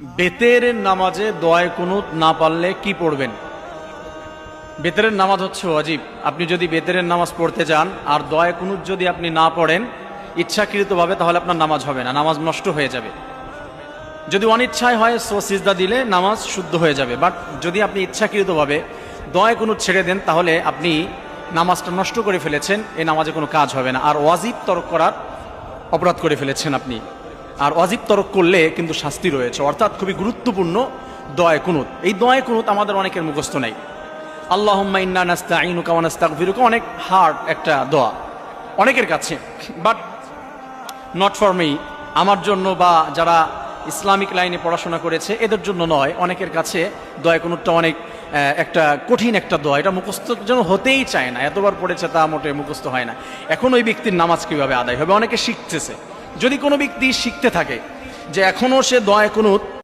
বেতেরের নামাজে দোয়া কুনুত না পারলে কি পড়বেন? বেতেরের নামাজ হচ্ছে ওয়াজিব। আপনি যদি বেতেরের নামাজ পড়তে যান আর দোয়া কুনুত যদি আপনি না পড়েন ইচ্ছাকৃতভাবে, তাহলে আপনার নামাজ হবে না, নামাজ নষ্ট হয়ে যাবে। যদি অনিচ্ছায় হয় সিজদা দিলে নামাজ শুদ্ধ হয়ে যাবে। বাট যদি আপনি ইচ্ছাকৃতভাবে দোয়া কুনুত ছেড়ে দেন তাহলে আপনি নামাজটা নষ্ট করে ফেলেছেন, এই নামাজে কোনো কাজ হবে না। আর ওয়াজিব তরক করার অপরাধ করে ফেলেছেন আপনি। আর ওয়াজিব তরক করলে কিন্তু শাস্তি রয়েছে, অর্থাৎ খুবই গুরুত্বপূর্ণ দোয়া কুনুত। এই দোয়া কুনুত আমাদের অনেকের মুখস্থ নাই। আল্লাহুম্মা ইন্না নাস্তাঈনুকা ওয়া নাস্তাগফিরুকা অনেক হার্ড একটা দোয়া অনেকের কাছে, বাট নট ফর মি, আমার জন্য বা যারা ইসলামিক লাইনে পড়াশোনা করেছে এদের জন্য নয়। অনেকের কাছে দোয়া কুনুতটা অনেক একটা কঠিন একটা দোয়া, এটা মুখস্থ যেন হতেই চায় না, এতবার পড়েছে তা মোটে মুখস্থ হয় না। এখন ওই ব্যক্তির নামাজ কিভাবে আদায় হবে? অনেকে শিখতেছে। যদি কোনো ব্যক্তি শিখতে থাকে যে এখনও সে দোয়া কুনুত